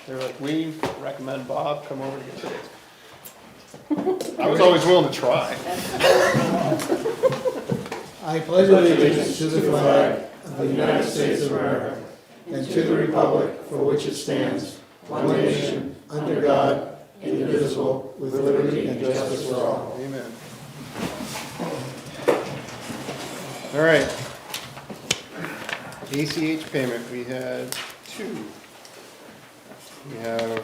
They're like, we recommend Bob come over to get tickets. I was always willing to try. I pledge allegiance to the flag of the United States of America and to the republic for which it stands, one nation, under God, indivisible, with liberty and justice for all. Amen. All right. ACH payment, we had two. We have,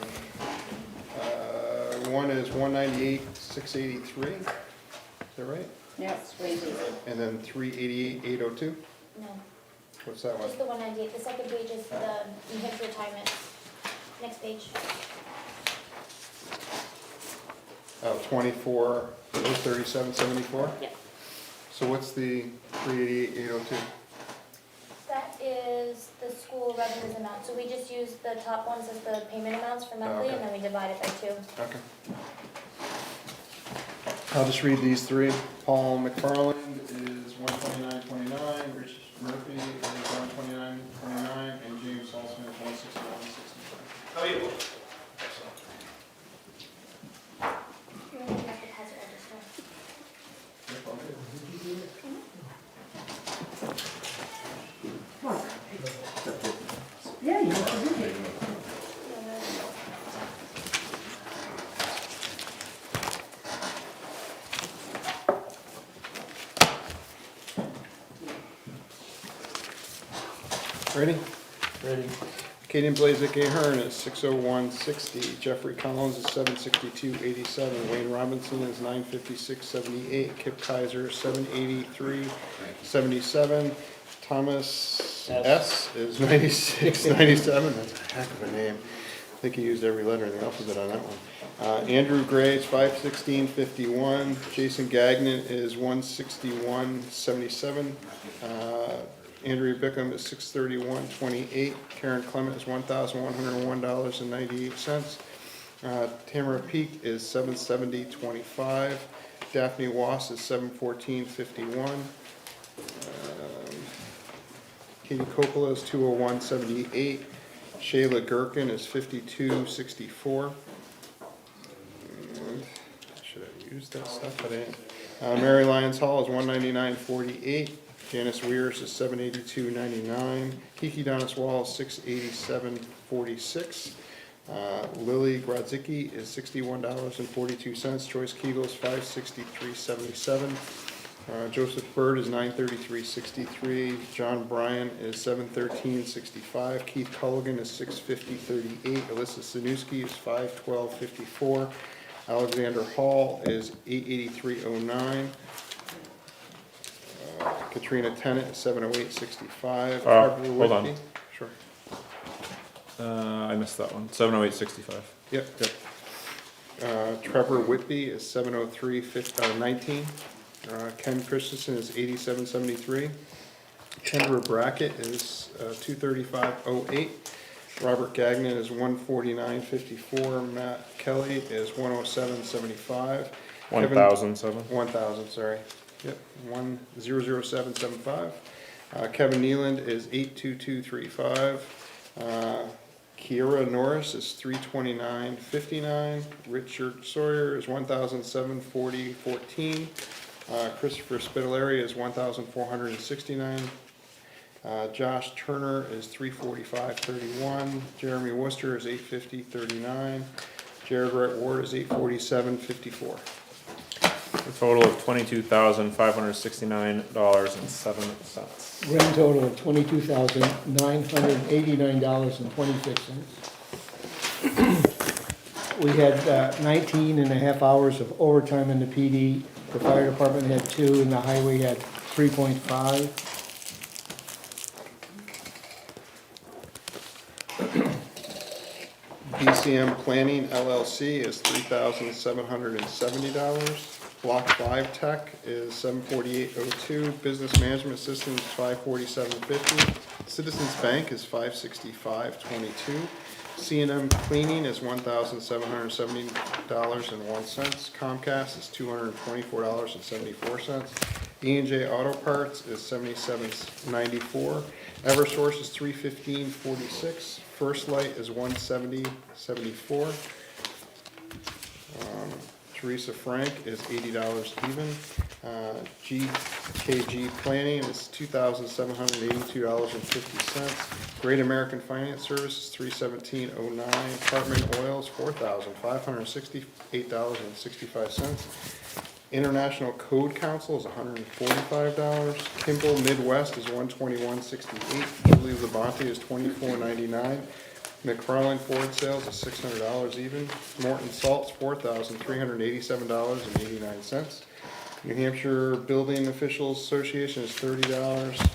one is $198,683, is that right? Yes, wages. And then $388,802? No, What's that one? just the 198. The second page is the New Hampshire retirement. Next page. Oh, 24,037.74? Yep. So what's the 388,802? That is the school revenues amount. So we just use the top ones as the payment amounts for monthly, okay. and then we divide it by 2. Okay. I'll just read these three. Paul McFarland is $129.29, Rich Murphy is $129.29, and James Saltzman is $161.65. How are you? You're in the deposit register. Yeah, you have to do it. Ready? Ready. Katie Blazik Ahern is 601.60, Jeffrey Collins is 762.87, Wayne Robinson is 956.78, Kip Kaiser 783.77, Thomas S is 96.97. That's a heck of a name. I think he used every letter in the alphabet on that one. Andrew Gray is 516.51, Jason Gagnon is 161.77. Andrea Bickham is $631.28. Karen Clement is $1,101.98. Tamara Peak is $770.25. Daphne Wass is $714.51. Katie Coppola is $201.78. Shayla Gherkin is $52.64. Should have used that stuff, but I didn't. Mary Lyons Hall is $199.48. Janice Weirs is $782.99. Kiki Donis Wall is $687.46. Lily Grodzicki is $61.42. Joyce Kegel is $563.77. Joseph Bird is $933.63. John Bryan is $713.65. Keith Culligan is $650.38. Alyssa Sanuski is $512.54. Alexander Hall is $883.09. Katrina Tennant is $708.65. Hold on. Sure. I missed that one. 708.65. Yep. Trevor Whitby is $703.19. Ken Christensen is $87.73. Kendra Brackett is $235.08. Robert Gagnon is $149.54. Matt Kelly is $107.75. 1,007. 1,000, sorry. Yep, 1,007.75. Kevin Nealand is 82235. Kiera Norris is 329.59. Richard Sawyer is 1,740.14. Christopher Spitaleri is 1,469. Josh Turner is 345.31. Jeremy Worcester is 850.39. Jared Wright Ward is 847.54. A total of $22,569.07. Grand total of $22,989.26. We had 19 and a half hours of overtime in the PD. The fire department had 2 and the highway had 3.5. BCM Planning LLC is $3,770. Block 5 Tech is $748.02. Business Management Systems is $547.50. Citizens Bank is $565.22. C&M Cleaning is $1,770.01. Comcast is $224.74. E&J Auto Parts is $77.94. Eversource is $315.46. First Light is $170.74. Teresa Frank is $80 even. GKG Planning is $2,782.50. Great American Finance Services, $317.09. Hartman Oils, $4,568.65. International Code Council is $145. Kimball Midwest is $121.68. Julie Labonte is $24.99. McFarland Ford Sales is $600 even. Morton Salt's $4,387.89. New Hampshire Building Officials Association is $30.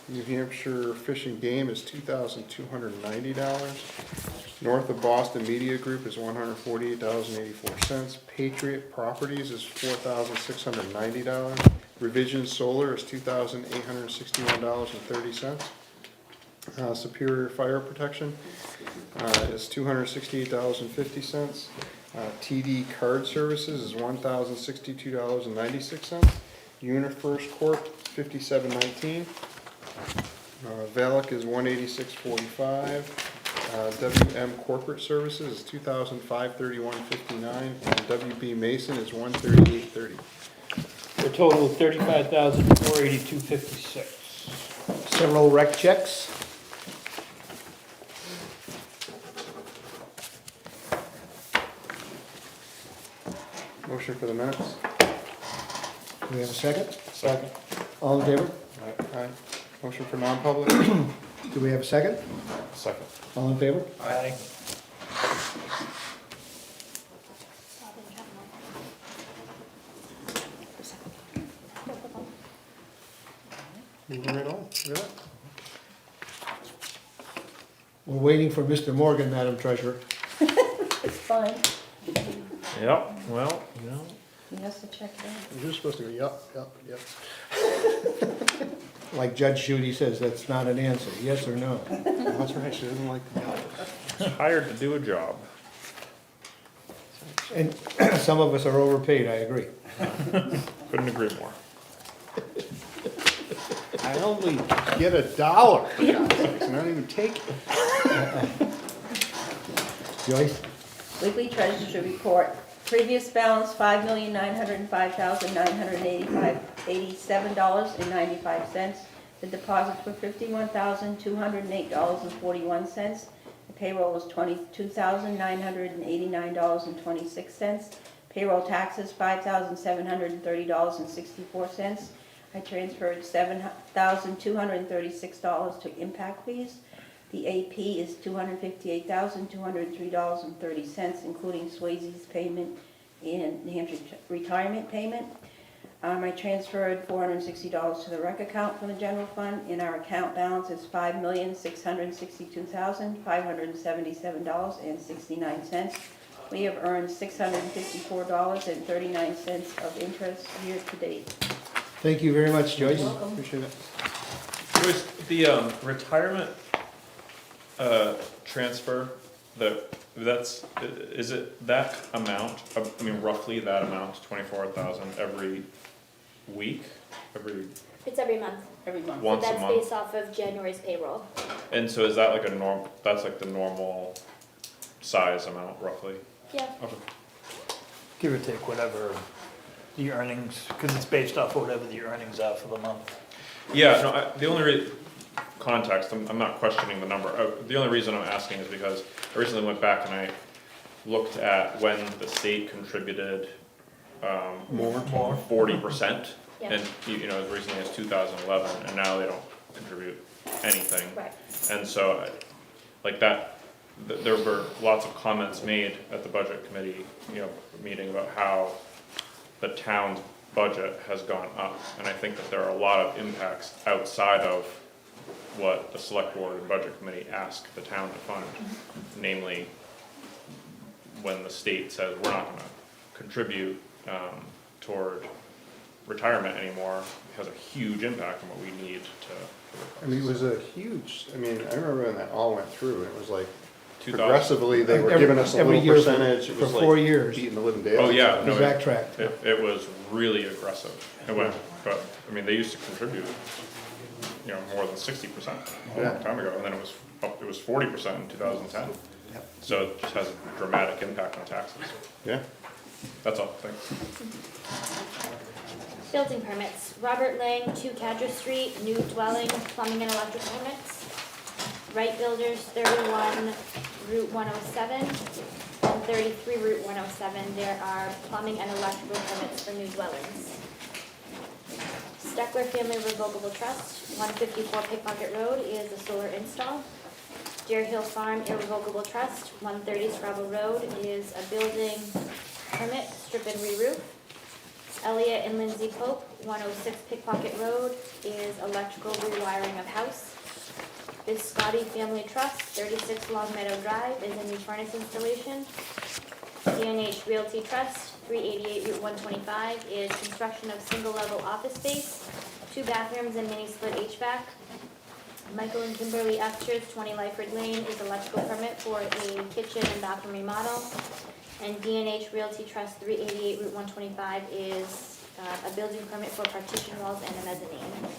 New Hampshire Fish and Game is $2,290. North of Boston Media Group is $148.84. Patriot Properties is $4,690. Revision Solar is $2,861.30. Superior Fire Protection is $268.50. TD Card Services is $1,062.96. UniFirst Corp. $57.19. Valak is $186.45. WM Corporate Services is $2,531.59, and WB Mason is $138.30. For a total of $35,482.56. Several rec checks. Motion for the minutes? Do we have a second? Second. All in favor? Aye. Motion for non-public? Do we have a second? Second. All in favor? Aye. Moving right on, really? We're waiting for Mr. Morgan, Madam Treasurer. It's fine. Yep, well, you know. He has to check it out. You're supposed to go, yup, yup, yup. Like Judge Judy says, that's not an answer, yes or no? That's right, she doesn't like the It's hired to do a job. And some of us are overpaid, I agree. Couldn't agree more. I only get $1, for God's sakes, and I don't even take it. Joyce? Weekly treasurer's report. Previous balance, $5,905,987.95. The deposits were $51,208.41. The payroll was $22,989.26. Payroll taxes, $5,730.64. I transferred $7,236 to impact fees. The AP is $258,203.30, including Swayze's payment and New Hampshire retirement payment. I transferred $460 to the rec account from the general fund, and our account balance is $5,662,577.69. We have earned $654.39 of interest year to date. Thank you very much, Joyce. Welcome. Appreciate it. Joyce, the retirement transfer, is it that amount, I mean roughly that amount, 24,000 every week, It's every month. Every month. once a That's month? based off of January's payroll. And so is that like that's like the normal size amount roughly? Yeah. Okay. Give or take whatever the earnings, because it's based off whatever the earnings are for the month. Yeah, no, the only context, I'm not questioning the number. The only reason I'm asking is because I recently went back and I looked at when the state contributed More? 40%. Yeah. And, you know, as recently as 2011, and now they don't contribute anything. Right. And so, like that, there were lots of comments made at the budget committee, you know, meeting about how the town's budget has gone up. And I think that there are a lot of impacts outside of what the select board and budget committee ask the town to fund. Namely, when the state says we're not gonna contribute toward retirement anymore, it has a huge impact on what we need to. I mean, it was a huge, I remember when that all went through, it was like 2000. progressively, they were Every- giving us a every little year for- percentage, it for was 4 like years. beating the living daylights. Oh, yeah, out of no, us. We backtracked. It was really aggressive. It went, but, I mean, they used to contribute, you know, more than 60% a long Yeah. time ago, and then it was it was 40% in 2010. Yep. So it just has a dramatic impact on taxes. Yeah. That's all, thanks. Building permits, Robert Lang, 2 Cadra Street, new dwelling, plumbing and electric permits. Wright Builders, 31 Route 107, and 33 Route 107, there are plumbing and electrical permits for new dwellings. Steckler Family Revocable Trust, 154 Pickpocket Road is a solar install. Deer Hill Farm Irrevocable Trust, 130 Scrabble Road is a building permit, strip and re-roof. Elliott and Lindsay Pope, 106 Pickpocket Road is electrical rewiring of house. Biscotti Family Trust, 36 Long Meadow Drive is a new furnace installation. DNH Realty Trust, 388 Route 125 is construction of single-level office space, 2 bathrooms and mini-split HVAC. Michael and Kimberly Esters, 20 Lyford Lane is electrical permit for a kitchen and bathroom remodel. And DNH Realty Trust, 388 Route 125 is a building permit for partition walls and a mezzanine.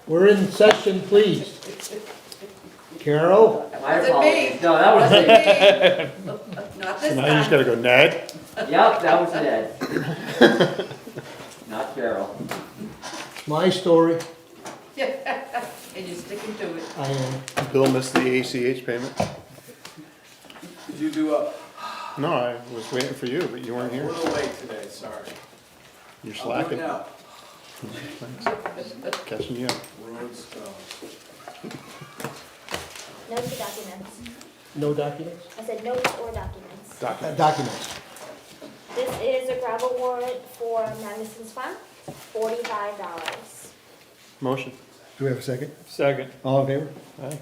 We're in session, please. Carol? My apologies. No, that was it. Not So this now you just time. gotta go Ned. Yep, that was Ned. Not Carol. My story. And you're sticking to it. I am. Bill missed the ACH payment. Did you do a No, I was waiting for you, but you weren't here. little late today, sorry. You're I'll do it slacking. now. Thanks. Catching you up. Road stone. Notes or documents? No documents? I said notes or documents. Documents. This is a gravel warrant for Magnuson's Farm, $45. Motion. Do we have a second? Second. All in favor? Aye.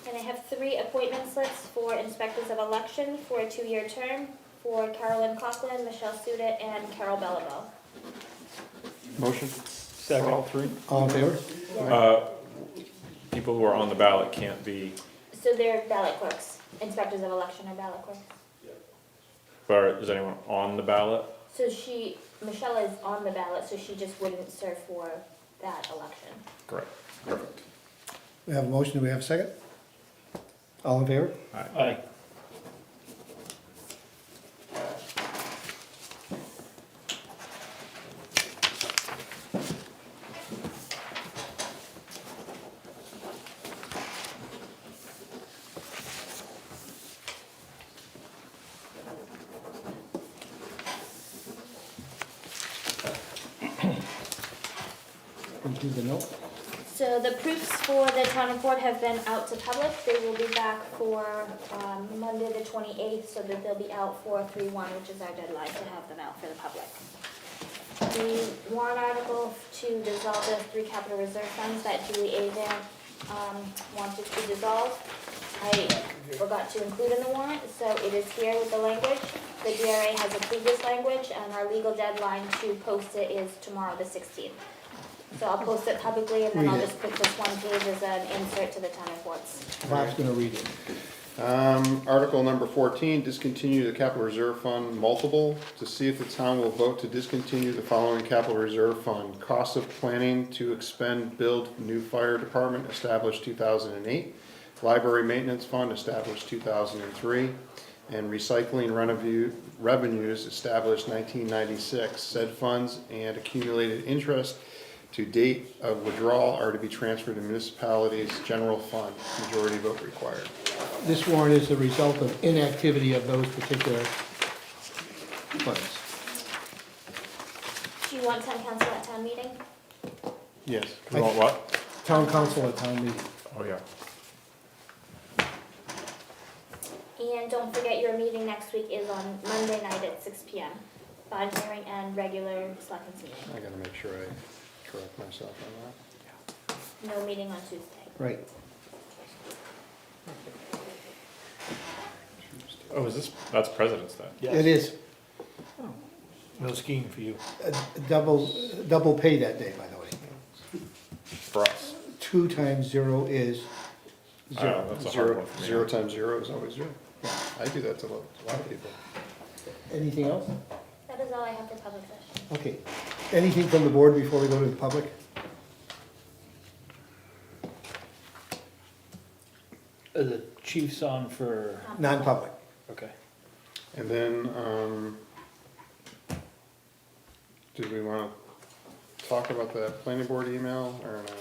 And I have 3 appointment slips for inspectors of election for a 2-year term for Carolyn Coughlin, Michelle Suda, and Carol Bellabo. Motion. For Second. all three. All in favor? People who are on the ballot can't be, So they're ballot clerks. Inspectors of election are ballot clerks. or is anyone on the ballot? So Michelle is on the ballot, so she just wouldn't serve for that election. Correct. Perfect. We have a motion, do we have a second? All in favor? Aye. Do the note. So the proofs for the town report have been out to public. They will be back for Monday the 28th, so that they'll be out for 3/1, which is our deadline to have them out for the public. The warrant article to dissolve the 3 capital reserve funds that Julie Avan wanted to dissolve, I forgot to include in the warrant, so it is here with the language. The DRA has approved this language, and our legal deadline to post it is tomorrow, the 16th. So I'll post it publicly, and then I'll Read it. just put this one page as an insert to the town reports. Bob's gonna read it. Article number 14, discontinue the capital reserve fund multiple, to see if the town will vote to discontinue the following capital reserve fund. Cost of planning to expend, build new fire department, established 2008. Library maintenance fund, established 2003. And recycling revenues, established 1996. Said funds and accumulated interest to date of withdrawal are to be transferred to municipalities' general fund. Majority vote required. This warrant is the result of inactivity of those particular funds. Do you want town council at town meeting? Yes. You want what? Town council at town meeting. Oh, yeah. And don't forget your meeting next week is on Monday night at 6 PM. Bond hearing and regular selectmen's meeting. I gotta make sure I correct myself on that. No meeting on Tuesday. Right. Oh, that's President's Day? It is No skiing for you. double pay that day, by the way. For us. 2 times 0 is I 0. know, that's a hard Zero, one for me. 0 times 0 is always 0. I do that to a lot of people. Anything else? That is all I have for public session. Okay. Anything from the board before we go to the public? The chief's on for, Non-public. okay. And then, do we wanna talk about the planning board email or not?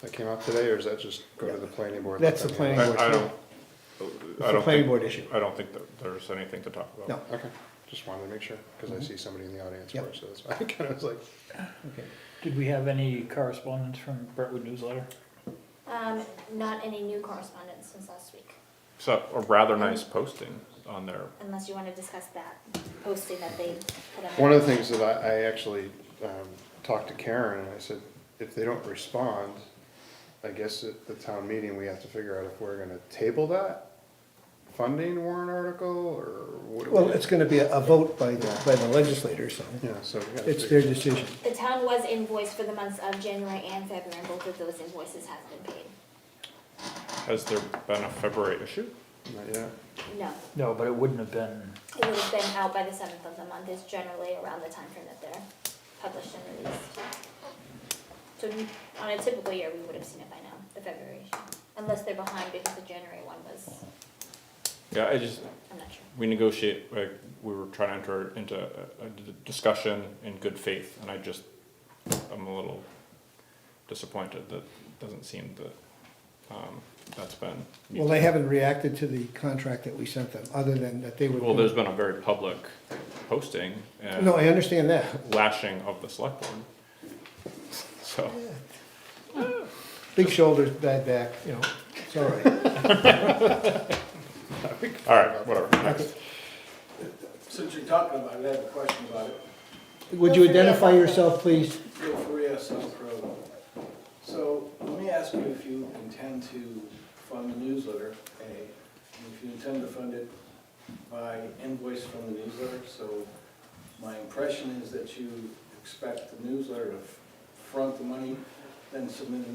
That came out today, or is that just go to the planning board? That's the planning board. I don't, It's I a don't planning think, board issue. I don't think that there's anything to talk about. No. Okay, just wanted to make sure, cause I see somebody in the audience Yep. for it, so that's why I kinda was like, Okay. Did we have any correspondence from Brentwood newsletter? Not any new correspondence since last week, So, a rather nice posting on there. unless you want to discuss that posting that they put on. one of the things that I actually, talked to Karen and I said, if they don't respond, I guess at the town meeting, we have to figure out if we're gonna table that funding warrant article, or what do we? Well, it's gonna be a vote by the legislators, so Yeah, so we gotta it's figure. their decision. The town was invoiced for the months of January and February, and both of those invoices have been paid. Has there been a February issue? Not yet. No, No, but it wouldn't have been, it would have been out by the 7th of the month, is generally around the time frame that they're published and released. So on a typical year, we would have seen it by now, the February issue, unless they're behind because the January one was, Yeah, I'm not sure. we negotiate, like, we were trying to enter into a discussion in good faith, and I'm a little disappointed that it doesn't seem that, that's been. Well, they haven't reacted to the contract that we sent them, other than that they would. Well, there's been a very public posting and No, I understand that. lashing of the select board. So, Big shoulders, bad back, you know, it's all right. all right, whatever, next. Since you're talking about it, I have a question about it. Would you identify yourself, please? Bill Faria, South Road. So let me ask you if you intend to fund the newsletter, A, and if you intend to fund it by invoice from the newsletter. So my impression is that you expect the newsletter to front the money, then submit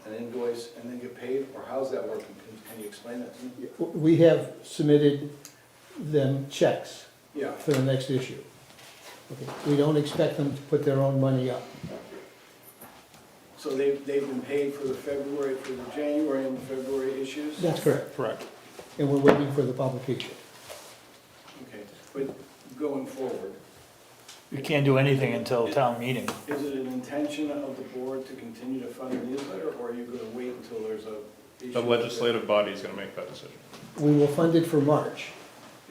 an invoice, and then get paid, or how's that working? Can you explain that to me? We have submitted them checks Yeah. for the next issue. Okay. We don't expect them to put their own money up. So they've been paid for the January and the February issues? That's correct. Correct. And we're waiting for the publication. Okay, but going forward, you can't do anything until town meeting. is it an intention of the board to continue to fund the newsletter, or are you gonna wait until there's a issue? The legislative body is gonna make that decision. We will fund it for March.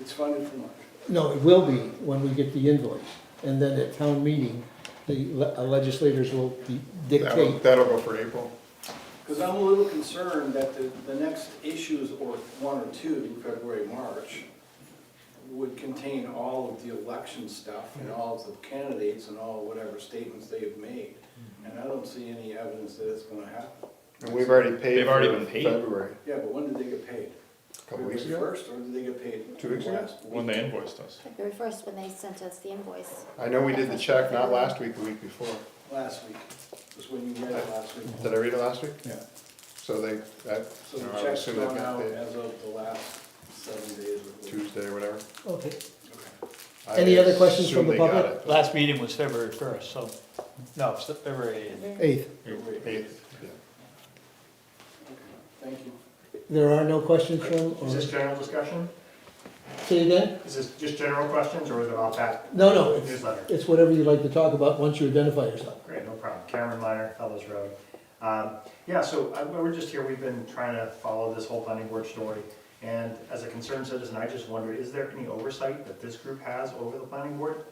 It's funded for March. No, it will be when we get the invoice. And then at town meeting, the legislators will dictate. That'll go for April. Because I'm a little concerned that the next issues, or 1 or 2, February, March, would contain all of the election stuff and all of the candidates and all whatever statements they have made. And I don't see any evidence that it's gonna happen. And we've already paid. They've already for been paid? February. Yeah, but when did they get paid? A couple weeks February ago? 1st, or did they get paid? 2 weeks ago? last week? When they invoiced us. February 1st, when they sent us the invoice. I know we did the check, not last week, the week before. Last week, was when you read it last week. Did I read it last week? Yeah. So they, that, So you know, the I would check's assume they've gone got out paid as of the last 7 days of the. Tuesday or whatever. Okay. Okay. I Any other questions assume from the they got public? it. Last meeting was February 1st, so, no, it's February 8th. 8th. Eighth, yeah. Thank you. There are no questions from, Is this or, general discussion? say again? Is this just general questions, or is it all that No, it's, newsletter? it's whatever you'd like to talk about once you identify yourself. Great, no problem. Cameron Minor, Fellows Road. Yeah, so we're just here, we've been trying to follow this whole planning board story. And as a concerned citizen, I just wonder, is there any oversight that this group has over the planning board?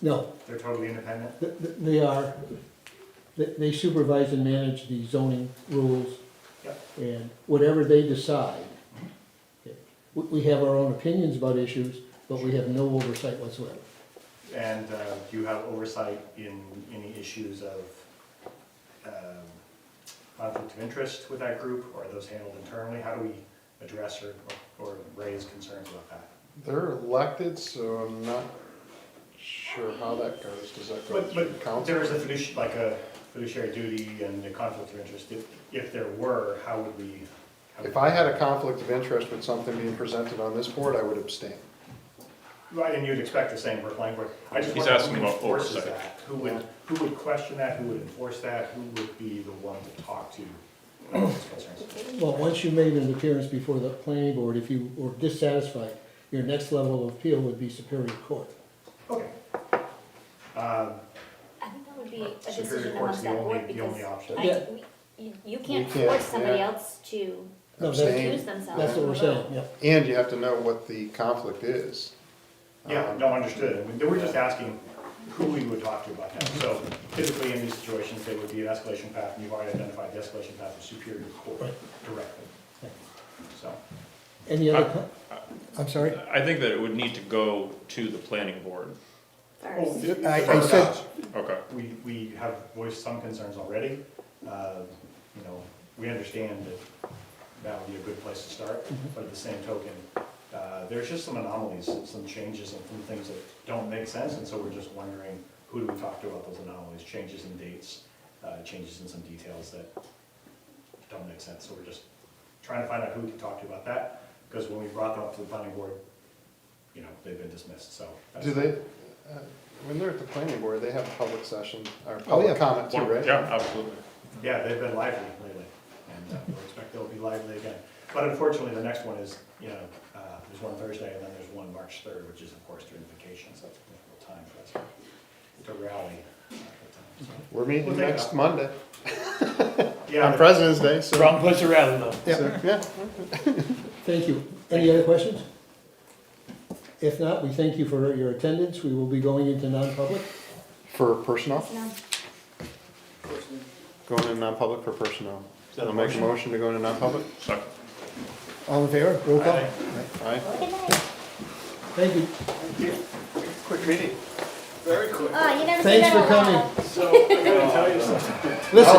No, They're totally independent? they are, they supervise and manage the zoning rules. Yep. And whatever they decide. Okay. We have our own opinions about issues, but we have no oversight whatsoever. And do you have oversight in any issues of conflict of interest with that group, or are those handled internally? How do we address or raise concerns about that? They're elected, so I'm not sure how that goes. Does that go through But council? there is a fiduciary duty and a conflict of interest. If there were, how would we? If I had a conflict of interest with something being presented on this board, I would abstain. Right, and you'd expect the same for a planning board. I just He's wonder asking who about enforces oversight. that? Who would question that? Who would enforce that? Who would be the one to talk to about those concerns? Well, once you made an appearance before the planning board, if you were dissatisfied, your next level of appeal would be Superior Court. Okay. I think that would be a Superior decision Court's amongst the that only- board the only because option. Yeah. you can't We can't, force somebody yeah. else to No, Abstain. accuse themselves. That's what we're saying, yeah. And you have to know what the conflict is. Yeah, no, understood. I mean, they were just asking who we would talk to about that. So typically in these situations, they would be an escalation path, and you've already identified the escalation path of Superior Court Right. directly. So, Any other, I'm sorry? I think that it would need to go to the planning board. First. I said, Okay. we have voiced some concerns already. You know, we understand that that would be a good place to start, but at the same token, there's just some anomalies, some changes and some things that don't make sense, and so we're just wondering, who do we talk to about those anomalies, changes in dates, changes in some details that don't make sense, so we're just trying to find out who we can talk to about that, because when we brought them up to the planning board, you know, they've been dismissed, so. that's- Do they, when they're at the planning board, they have a public session, or Oh, public yeah. comment too, right? Yeah, absolutely. Yeah, they've been lively lately, and we'll expect they'll be lively again. But unfortunately, the next one is, you know, there's one Thursday, and then there's one March 3rd, which is of course during vacation, so it's a difficult time for us to rally. at the time, We're meeting We'll take it next up. Monday, so. Yeah, on President's Day, so. Wrong place to rally though. So, yeah. thank you. Any other questions? If not, we thank you for your attendance. We will be going into non-public. For personnel, No. going in non-public for personnel. Is that a I'll make a motion? motion to go into non-public. Second. All in favor? Roll call. Aye. Good night. Thank you. Quick meeting. Very quick. Oh, you never Thanks said for that out coming. loud. So I gotta tell you something. Listen,